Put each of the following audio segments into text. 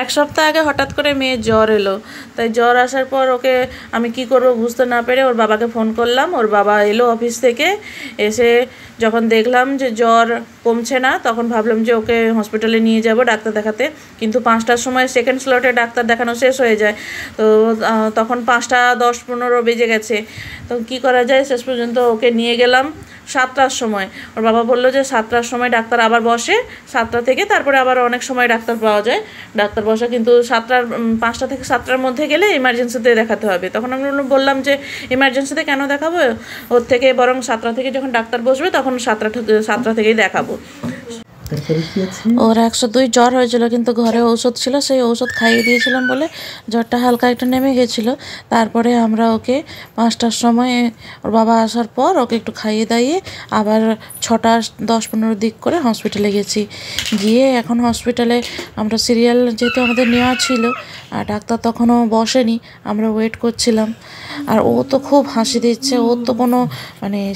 এক সপ্তাহ আগে হঠাৎ করে মেয়ের জ্বর এলো, তাই জ্বর আসার পর ওকে আমি কি করব বুঝতে না পেরে ওর বাবাকে ফোন করলাম। ওর বাবা এলো অফিস থেকে, এসে যখন দেখলাম যে জ্বর কমছে না তখন ভাবলাম যে ওকে হসপিটালে নিয়ে যাব ডাক্তার দেখাতে, কিন্তু 5টার সময় সেকেন্ড স্লটে ডাক্তার দেখানো শেষ হয়ে যায়। তো তখন 5টা 10-15 বেজে গেছে। তো কি করা যায়, শেষ পর্যন্ত ওকে নিয়ে গেলাম 7টার সময়। ওর বাবা বললো যে 7টার সময় ডাক্তার আবার বসে, 7টা থেকে তারপরে আবার অনেক সময় ডাক্তার পাওয়া যায়, ডাক্তার বসা, কিন্তু 5টা থেকে 7টার মধ্যে গেলে ইমার্জেন্সিতে দেখাতে হবে। তখন আমি বললাম যে ইমার্জেন্সিতে কেন দেখাবো, ওর থেকে বরং 7টা থেকে যখন ডাক্তার বসবে তখন 7টা থেকেই দেখাবো। ওর 102 জ্বর হয়েছিল, কিন্তু ঘরে ঔষধ ছিল, সেই ঔষধ খাইয়ে দিয়েছিলাম বলে জ্বরটা হালকা একটু নেমে গেছিলো। তারপরে আমরা ওকে 5টার সময় ওর বাবা আসার পর ওকে একটু খাইয়ে দাইয়ে আবার 6টা 10-15 দিক করে হসপিটালে গেছি। গিয়ে এখন হসপিটালে আমরা সিরিয়াল যেহেতু আমাদের নেওয়া ছিল, আর ডাক্তার তখনও বসেনি, আমরা ওয়েট করছিলাম। আর ও তো খুব হাসি দিচ্ছে, ওর তো কোনো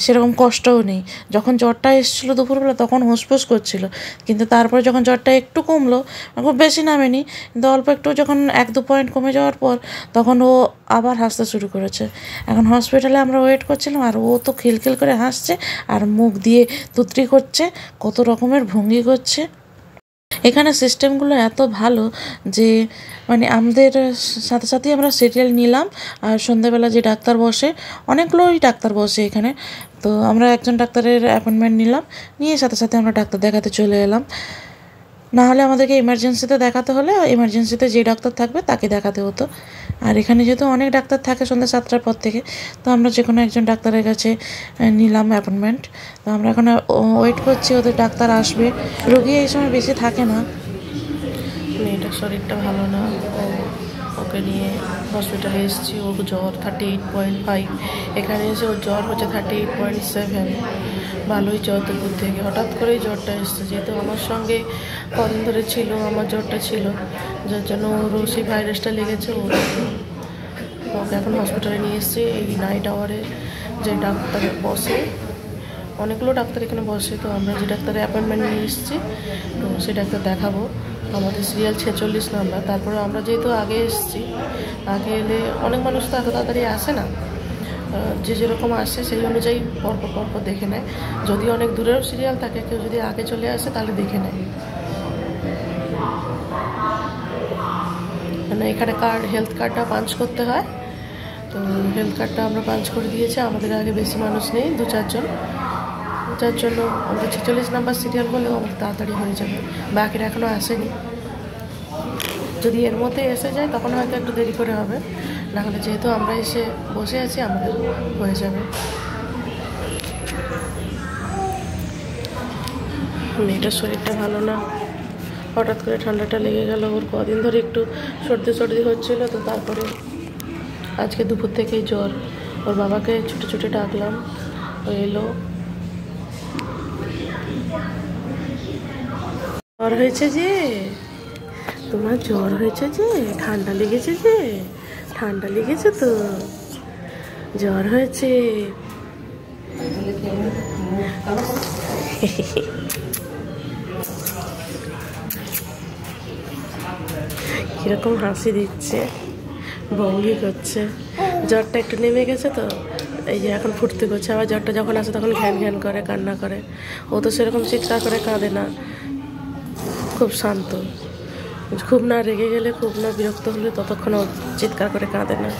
সেরকম কষ্টও নেই। যখন জ্বরটা এসেছিলো দুপুরবেলা তখন হুসফুস করছিল, কিন্তু তারপরে যখন জ্বরটা একটু কমলো, খুব বেশি নামেনি কিন্তু অল্প একটু, যখন 1-2 পয়েন্ট কমে যাওয়ার পর তখন ও আবার হাসতে শুরু করেছে। এখন হসপিটালে আমরা ওয়েট করছিলাম, আর ও তো খিলখিল করে হাসছে আর মুখ দিয়ে তুতরি করছে, কত রকমের ভঙ্গি করছে। এখানে সিস্টেমগুলো এত ভালো যে আমাদের সাথে সাথেই আমরা সিরিয়াল নিলাম, আর সন্ধ্যাবেলা যে ডাক্তার বসে, অনেকগুলোই ডাক্তার বসে এখানে, তো আমরা একজন ডাক্তারের অ্যাপয়েন্টমেন্ট নিলাম, নিয়ে সাথে সাথে আমরা ডাক্তার দেখাতে চলে এলাম। না হলে আমাদেরকে ইমার্জেন্সিতে দেখাতে হলে ইমার্জেন্সিতে যে ডাক্তার থাকবে তাকে দেখাতে হতো। আর এখানে যেহেতু অনেক ডাক্তার থাকে সন্ধ্যা 7টার পর থেকে, তো আমরা যে কোনো একজন ডাক্তারের কাছে নিলাম অ্যাপয়েন্টমেন্ট। তো আমরা এখন ওয়েট করছি ওদের ডাক্তার আসবে। রোগী এই সময় বেশি থাকে না, মেয়েটার শরীরটা ভালো না, ওকে নিয়ে হসপিটালে এসেছি। ওর জ্বর 38.5, এখানে এসে ওর জ্বর হচ্ছে 38.7। ভালোই জ্বর দুপুর থেকে, হঠাৎ করেই জ্বরটা এসছে। যেহেতু আমার সঙ্গে কদিন ধরে ছিল, আমার জ্বরটা ছিল, যার জন্য ওরও সেই ভাইরাসটা লেগেছে। ওকে এখন হসপিটালে নিয়ে এসেছি। এই নাইট আওয়ারে যে ডাক্তার বসে, অনেকগুলো ডাক্তার এখানে বসে, তো আমরা যে ডাক্তারের অ্যাপয়েন্টমেন্ট নিয়ে এসেছি, তো সেই ডাক্তার দেখাবো। আমাদের সিরিয়াল 46 নাম্বার। তারপরে আমরা যেহেতু আগে এসেছি, আগে এলে অনেক মানুষ তো এত তাড়াতাড়ি আসে না, যে যেরকম আসে সেই অনুযায়ী পরপর দেখে নেয়। যদি অনেক দূরেও সিরিয়াল থাকে, কেউ যদি আগে চলে আসে তাহলে দেখে নেয়। এখানে হেলথ কার্ডটা পাঞ্চ করতে হয়, তো হেলথ কার্ডটা আমরা পাঞ্চ করে দিয়েছি। আমাদের আগে বেশি মানুষ নেই, 2-4 জন, যার জন্য আমাদের 46 নাম্বার সিরিয়াল বলেও আমাদের তাড়াতাড়ি হয়ে যাবে। বাকিরা এখনও আসেনি, যদি এর মধ্যে এসে যায় তখন হয়তো একটু দেরি করে হবে, নাহলে যেহেতু আমরা এসে বসে আছি আমাদের হয়ে যাবে। মেয়েটার শরীরটা ভালো না, হঠাৎ করে ঠান্ডাটা লেগে গেল। ওর কদিন ধরে একটু সর্দি হচ্ছিল, তো তারপরে আজকে দুপুর থেকেই জ্বর। ওর বাবাকে ছুটে ডাকলাম, ও এলো। জ্বর হয়েছে যে, তোমার জ্বর হয়েছে যে, ঠান্ডা লেগেছে যে, ঠান্ডা লেগেছে তো, জ্বর হয়েছে। কিরকম হাসি দিচ্ছে, ভঙ্গি করছে। জ্বরটা একটু নেমে গেছে তো, এই যে এখন ফুর্তি করছে। আবার জ্বরটা যখন আসে তখন ঘ্যান করে কান্না করে। ও তো সেরকম চিৎকার করে কাঁদে না, খুব শান্ত। খুব না রেগে গেলে, খুব না বিরক্ত হলে ততক্ষণ ও চিৎকার করে কাঁদে না।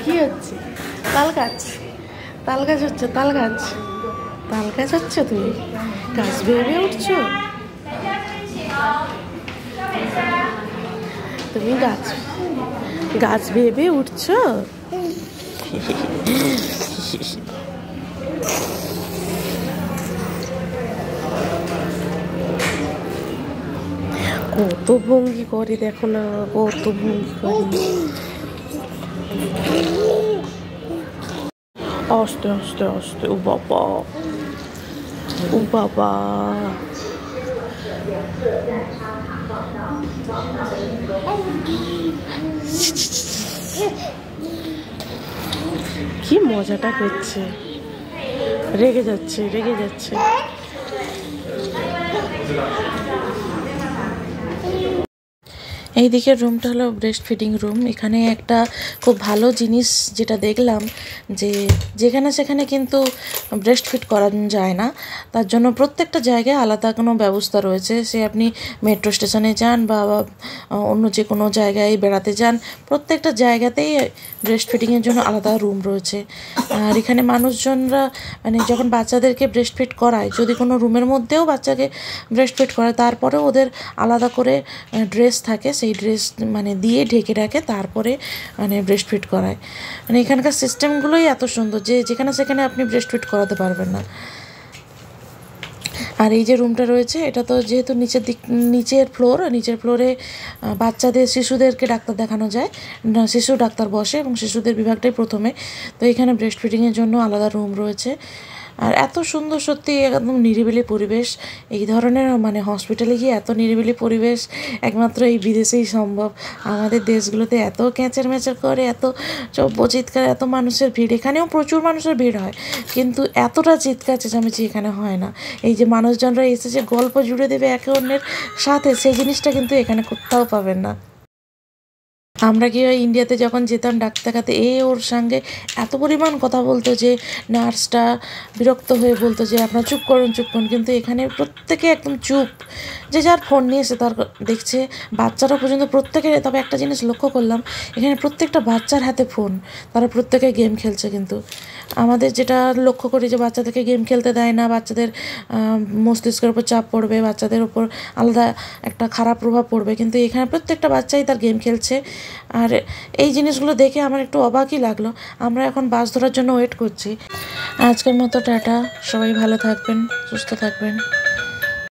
কি হচ্ছে? তাল গাছ হচ্ছে, তাল গাছ হচ্ছে। তুমি গাছ ভেবে উঠছো, তুমি গাছ ভেবে উঠছো। কত ভঙ্গি করে দেখো না, কত ভঙ্গি করে। আস্তে আস্তে আস্তে, ও বাবা, ও বাবা। কি মজাটা করছে, রেগে যাচ্ছে রেগে যাচ্ছে। এই দিকের রুমটা হলো ব্রেস্ট ফিডিং রুম। এখানে একটা খুব ভালো জিনিস যেটা দেখলাম, যে যেখানে সেখানে কিন্তু ব্রেস্ট ফিড করা যায় না, তার জন্য প্রত্যেকটা জায়গায় আলাদা কোনো ব্যবস্থা রয়েছে। সে আপনি মেট্রো স্টেশনে যান বা অন্য যে কোনো জায়গায় বেড়াতে যান, প্রত্যেকটা জায়গাতেই ব্রেস্ট ফিডিংয়ের জন্য আলাদা রুম রয়েছে। আর এখানে মানুষজনরা মানে যখন বাচ্চাদেরকে ব্রেস্ট ফিড করায়, যদি কোনো রুমের মধ্যেও বাচ্চাকে ব্রেস্ট ফিড করায়, তারপরেও ওদের আলাদা করে ড্রেস থাকে, সেই ড্রেস মানে দিয়ে ঢেকে রাখে, তারপরে মানে ব্রেস্ট ফিড করায়। মানে এখানকার সিস্টেমগুলোই এত সুন্দর যে যেখানে সেখানে আপনি ব্রেস্ট ফিড করাতে পারবেন না। আর এই যে রুমটা রয়েছে, এটা তো যেহেতু নিচের ফ্লোরে বাচ্চাদের শিশুদেরকে ডাক্তার দেখানো যায়, শিশু ডাক্তার বসে এবং শিশুদের বিভাগটাই প্রথমে। তো এখানে ব্রেস্ট ফিডিংয়ের জন্য আলাদা রুম রয়েছে। আর এত সুন্দর, সত্যি একদম নিরিবিলি পরিবেশ। এই ধরনের মানে হসপিটালে গিয়ে এত নিরিবিলি পরিবেশ একমাত্র এই বিদেশেই সম্ভব। আমাদের দেশগুলোতে এত ক্যাঁচের ম্যাচের করে, এত চিৎকার, এত মানুষের ভিড়। এখানেও প্রচুর মানুষের ভিড় হয়, কিন্তু এতটা চিৎকার চেঁচামেচি এখানে হয় না। এই যে মানুষজনরা এসেছে গল্প জুড়ে দেবে একে অন্যের সাথে, সেই জিনিসটা কিন্তু এখানে কোথাও পাবেন না। আমরা কি হয় ইন্ডিয়াতে যখন যেতাম ডাক্তার দেখাতে, ওর সঙ্গে এত পরিমাণ কথা বলতো যে নার্সটা বিরক্ত হয়ে বলতো যে আপনারা চুপ করুন চুপ করুন। কিন্তু এখানে প্রত্যেকে একদম চুপ, যে যার ফোন নিয়ে এসে তার দেখছে। বাচ্চারা পর্যন্ত প্রত্যেকের, তবে একটা জিনিস লক্ষ্য করলাম, এখানে প্রত্যেকটা বাচ্চার হাতে ফোন, তারা প্রত্যেকে গেম খেলছে। কিন্তু আমাদের যেটা লক্ষ্য করি যে বাচ্চাদেরকে গেম খেলতে দেয় না, বাচ্চাদের মস্তিষ্কের উপর চাপ পড়বে, বাচ্চাদের উপর আলাদা একটা খারাপ প্রভাব পড়বে, কিন্তু এখানে প্রত্যেকটা বাচ্চাই তার গেম খেলছে। আর এই জিনিসগুলো দেখে আমার একটু অবাকই লাগলো। আমরা এখন বাস ধরার জন্য ওয়েট করছি। আজকের মতো টাটা, সবাই ভালো থাকবেন, সুস্থ থাকবেন।